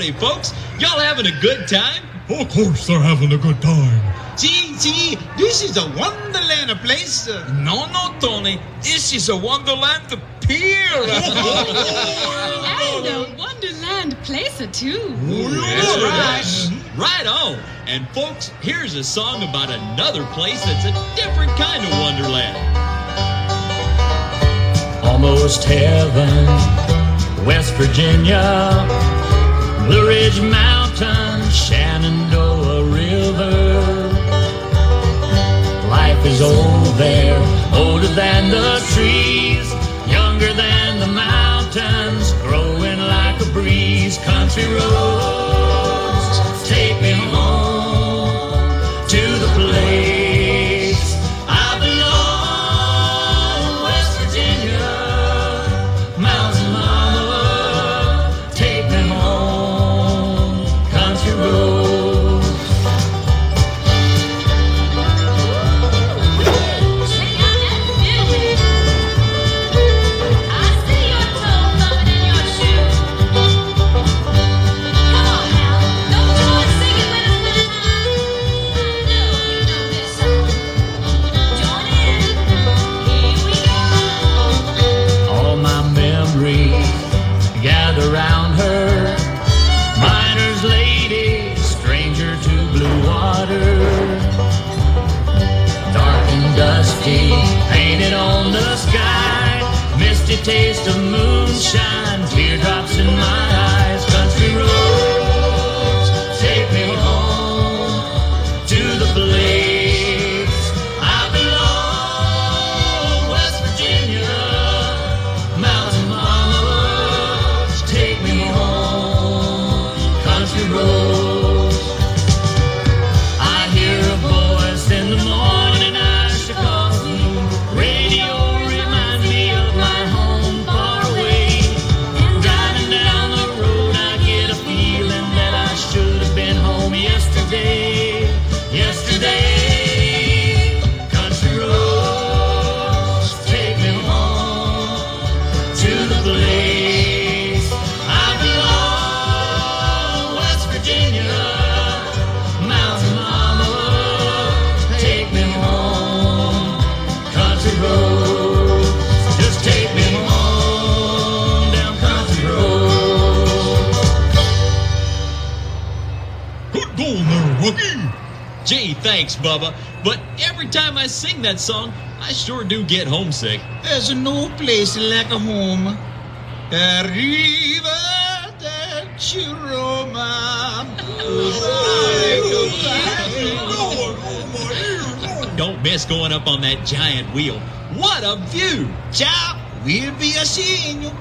Howdy, folks. Y'all having a good time? Of course they're having a good time. See, this is a Wonderland place. No, Tony. This is a Wonderland, the Pier. And a Wonderland placer, too. That's right. Right on. And folks, here's a song about another place that's a different kind of Wonderland. Almost heaven, West Virginia, Blue Ridge Mountains, Shenandoah River. Life is old there, older than the trees, younger than the mountains, growing like a breeze. Country roads take me home to the place I belong. West Virginia, Mountain Mama, take me home. Country roads. Gather round her, miner's lady, stranger to blue water. Dark and dusty, painted on the sky, misty taste of moonshine, teardrops in my eyes. Country roads take me home to the place I belong. West Virginia, Mountain Mama, take me home. Country roads. I hear a voice in the morning as she calls me. Radio reminds me of my home far away. Driving down the road, I get a feeling that I should have been home yesterday. Yesterday. Country roads take me home to the place I belong. West Virginia, Mountain Mama, take me home. Country roads, just take me home down country road. Good going there, Rocky. Gee, thanks, Bubba. But every time I sing that song, I sure do get homesick. There's no place like a home. Arriva da Chiroma. Don't miss going up on that giant wheel. What a view! Ciao, we'll be a seeing you.